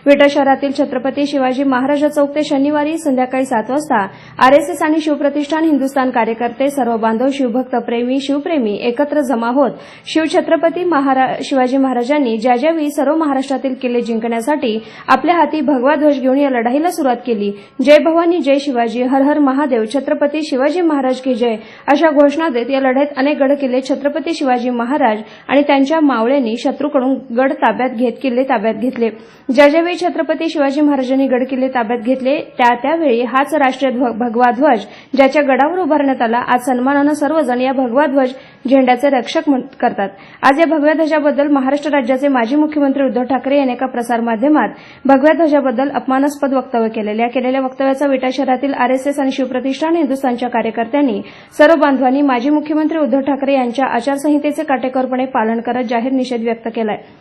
विटा शहरातील छत्रपती शिवाजी महाराज चौक ते शनिवारी संध्याकाळी 7 वाजता आरएसएस आणि शिवप्रतिष्ठान हिंदुस्थान कार्यकर्ते, सर्व बांधव, शिवभक्त प्रेमी, शिवप्रेमी एकत्र जमा होत शिवछत्रपती शिवाजी महाराजांनी ज्यावेळी सर्व महाराष्ट्रातील किल्ले जिंकण्यासाठी आपल्या हाती भगवा ध्वज घेऊन या लढाईला सुरुवात केली. जय भवानी, जय शिवाजी, हर हर महादेव, छत्रपती शिवाजी महाराज की जय अशा घोषणा देत या लढाईत अनेक गड किल्ले छत्रपती शिवाजी महाराज आणि त्यांच्या मावळ्यांनी शत्रूकडून गड ताब्यात घेत किल्ले ताब्यात घेतले. ज्यावेळी छत्रपती शिवाजी महाराजांनी गड किल्ले ताब्यात घेतले त्यावेळी हाच राष्ट्रीय भगवा ध्वज ज्याच्या गडावर उभारण्यात आला. आज सन्मानानं सर्वजण या भगवा ध्वज झेंड्याचे रक्षक करतात. आज या भगव्या ध्वजाबद्दल महाराष्ट्र राज्याचे माजी मुख्यमंत्री उद्धव ठाकरे यांनी एका प्रसारमाध्यमात भगव्या ध्वजाबद्दल अपमानास्पद वक्तव्य केलेल्या वक्तव्याचा विटा शहरातील आरएसएस आणि शिवप्रतिष्ठान हिंदुस्थानच्या कार्यकर्त्यांनी, सर्व बांधवांनी माजी मुख्यमंत्री उद्धव ठाकरे यांच्या आचारसंहितेचे काटेकोरपणे पालन करत जाहीर निषेध व्यक्त केला आहे.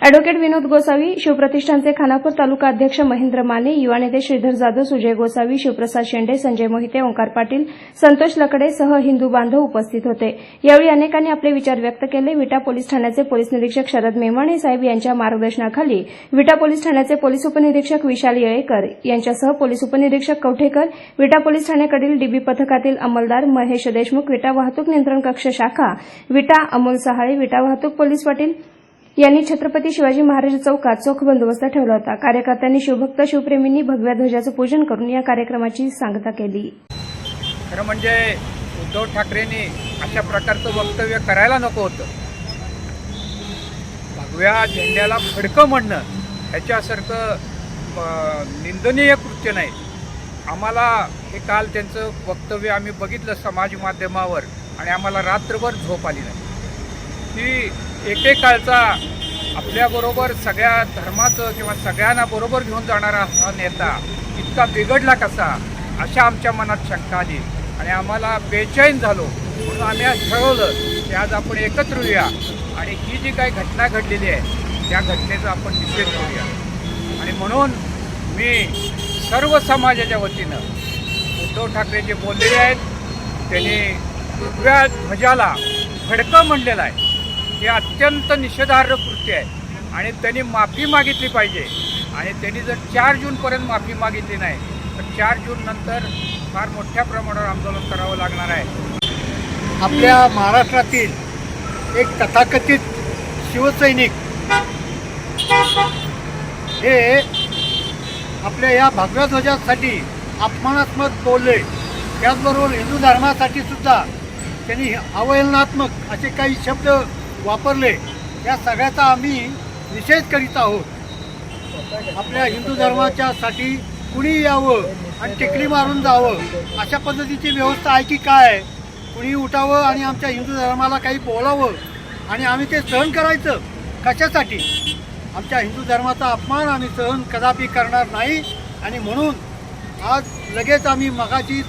अॅडव्होकेट विनोद गोसावी, शिवप्रतिष्ठानचे खानापूर तालुका अध्यक्ष महेंद्र माने, युवा नेते श्रीधर जाधव, सुजय गोसावी, शिवप्रसाद शेंडे, संजय मोहिते, ओंकार पाटील, संतोष लकडे सह हिंदू बांधव उपस्थित होते. यावेळी अनेकांनी आपले विचार व्यक्त केले. विटा पोलीस ठाण्याचे पोलीस निरीक्षक शरद मेमाणे साहेब यांच्या मार्गदर्शनाखाली विटा पोलीस ठाण्याचे पोलीस उपनिरीक्षक विशाल येळेकर यांच्यासह पोलीस उपनिरीक्षक कवठेकर, विटा पोलीस ठाण्याकडील डीबी पथकातील अंमलदार महेश देशमुख, विटा वाहतूक नियंत्रण कक्ष शाखा विटा अमोल सहाळे, विटा वाहतूक पोलीस पाटील यांनी छत्रपती शिवाजी महाराज चौकात चोख बंदोबस्त ठेवला होता. कार्यकर्त्यांनी, शिवभक्त, शिवप्रेमींनी भगव्या ध्वजाचं पूजन करून या कार्यक्रमाची सांगता केली. खरं म्हणजे उद्धव ठाकरेंनी अशा प्रकारचं वक्तव्य करायला नको होतं. भगव्या झेंड्याला फडकं म्हणणं ह्याच्यासारखं निंदनीय कृत्य नाही. आम्हाला हे काल त्यांचं वक्तव्य आम्ही बघितलं समाज माध्यमावर आणि आम्हाला रात्रभर झोप आली नाही. की एकेकाळचा आपल्याबरोबर सगळ्या धर्माचं किंवा सगळ्यांना बरोबर घेऊन जाणारा हा नेता इतका बिघडला कसा, अशा आमच्या मनात शंका आली आणि आम्हाला बेचैन झालो. म्हणून आम्ही आज ठरवलं की आज आपण एकत्र येऊया आणि ही जी काही घटना घडलेली आहे त्या घटनेचा आपण निषेध करूया. आणि म्हणून मी सर्व समाजाच्या वतीनं उद्धव ठाकरे जे बोललेले आहेत त्यांनी भगव्या ध्वजाला फडकं म्हणलेलं आहे. हे अत्यंत निषेधार्ह कृत्य आहे आणि त्यांनी माफी मागितली पाहिजे. आणि त्यांनी जर 4 जूनपर्यंत माफी मागितली नाही तर 4 जून नंतर फार मोठ्या प्रमाणावर आंदोलन करावं लागणार आहे. आपल्या महाराष्ट्रातील एक तथाकथित शिवसैनिक हे आपल्या या भगव्या ध्वजासाठी अपमानात्मक बोलले. त्याचबरोबर हिंदू धर्मासाठी सुद्धा त्यांनी अवहेलनात्मक असे काही शब्द वापरले. या सगळ्याचा आम्ही निषेध करीत आहोत. आपल्या हिंदू धर्माच्यासाठी कुणी यावं आणि टेकडी मारून जावं अशा पद्धतीची व्यवस्था आहे की काय? कुणी उठावं आणि आमच्या हिंदू धर्माला काही बोलावं आणि आम्ही ते सहन करायचं कशासाठी? आमच्या हिंदू धर्माचा अपमान आम्ही सहन कदापि करणार नाही. आणि म्हणून आज लगेच आम्ही मगाची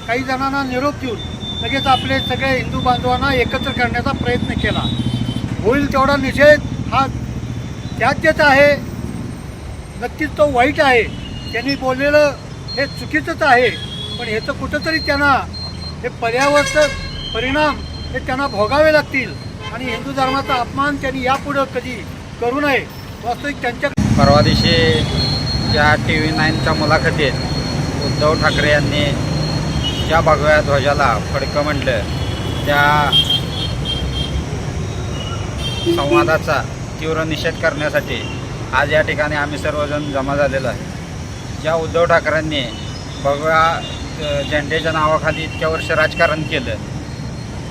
काही जणांना निरोप देऊन लगेच आपले सगळे हिंदू बांधवांना एकत्र करण्याचा प्रयत्न केला. होईल तेवढा निषेध हा त्याज्यच आहे, नक्कीच तो वाईट आहे. त्यांनी बोललेलं हे चुकीचंच आहे. पण ह्याचं कुठंतरी त्यांना हे परिणाम हे त्यांना भोगावे लागतील आणि हिंदू धर्माचा अपमान त्यांनी यापुढं कधी करू नये. वास्तविक त्यांच्या परवा दिवशी ज्या TV9च्या मुलाखतीत उद्धव ठाकरे यांनी ज्या भगव्या ध्वजाला फडकं म्हटलं त्या संवादाचा तीव्र निषेध करण्यासाठी आज या ठिकाणी आम्ही सर्वजण जमा झालेलो आहे. ज्या उद्धव ठाकरेंनी भगव्या झेंड्याच्या नावाखाली इतक्या वर्ष राजकारण केलं,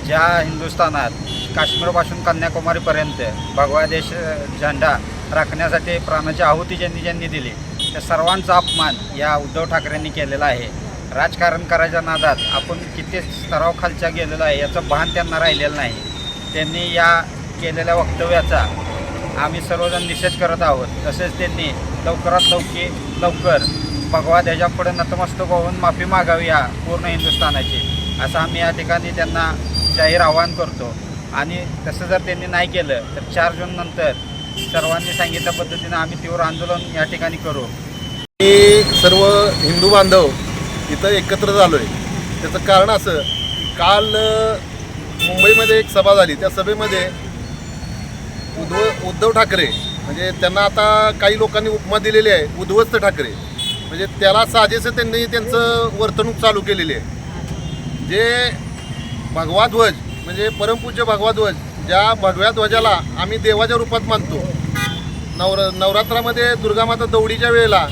ज्या हिंदुस्थानात काश्मीरपासून कन्याकुमारीपर्यंत भगवा देश झेंडा राखण्यासाठी प्राणाची आहुती ज्यांनी दिली त्या सर्वांचा अपमान या उद्धव ठाकरेंनी केलेला आहे. राजकारण करायच्या नादात आपण किती स्तरावखालच्या गेलेलो आहे याचं भान त्यांना राहिलेलं नाही. त्यांनी या केलेल्या वक्तव्याचा आम्ही सर्वजण निषेध करत आहोत. तसेच त्यांनी लवकरात लवकर भगवा ध्वजापुढे नतमस्तक होऊन माफी मागावी या पूर्ण हिंदुस्थानाची, असं आम्ही या ठिकाणी त्यांना जाहीर आवाहन करतो. आणि तसं जर त्यांनी नाही केलं तर 4 जून नंतर सर्वांनी सांगितल्या पद्धतीनं आम्ही तीव्र आंदोलन या ठिकाणी करू. मी सर्व हिंदू बांधव इथं एकत्र झालो आहे. त्याचं कारण असं, काल मुंबईमध्ये एक सभा झाली. त्या सभेमध्ये उद्धव ठाकरे म्हणजे त्यांना आता काही लोकांनी उपमा दिलेली आहे उद्धवस्त ठाकरे, म्हणजे त्याला साजेसं त्यांनी त्यांचं वर्तणूक चालू केलेली आहे. जे भगवा ध्वज म्हणजे परमपूज्य भगवा ध्वज, ज्या भगव्या ध्वजाला आम्ही देवाच्या रूपात मानतो. नवरात्रामध्ये दुर्गामाता दौडीच्या वेळेला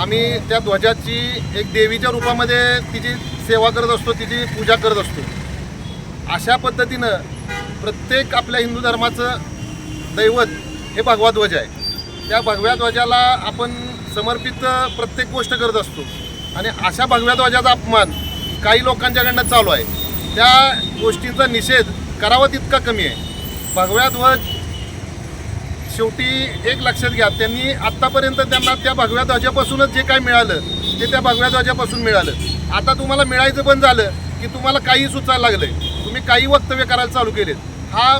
आम्ही त्या ध्वजाची एक देवीच्या रूपामध्ये तिची सेवा करत असतो, तिची पूजा करत असतो. अशा पद्धतीनं प्रत्येक आपल्या हिंदू धर्माचं दैवत हे भगवा ध्वज आहे. त्या भगव्या ध्वजाला आपण समर्पित प्रत्येक गोष्ट करत असतो आणि अशा भगव्या ध्वजाचा अपमान काही लोकांच्याकडनं चालू आहे. त्या गोष्टींचा निषेध करावा तितका कमी आहे. भगव्या ध्वज शेवटी एक लक्षात घ्या, त्यांनी आत्तापर्यंत त्यांना त्या भगव्या ध्वजापासूनच जे काय मिळालं ते त्या भगव्या ध्वजापासून मिळालं. आता तुम्हाला मिळायचं बंद झालं की तुम्हाला काही सुचायला लागलं आहे, तुम्ही काही वक्तव्य करायला चालू केलेत. हा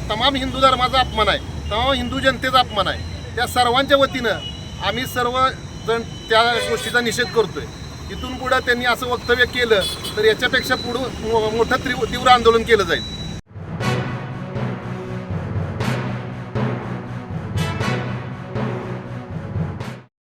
तमाम हिंदू धर्माचा अपमान आहे, तमाम हिंदू जनतेचा अपमान आहे. त्या सर्वांच्या वतीनं आम्ही सर्वजण त्या गोष्टीचा निषेध करतोय. इथून पुढं त्यांनी असं वक्तव्य केलं तर याच्यापेक्षा पुढं मोठं तीव्र आंदोलन केलं जाईल.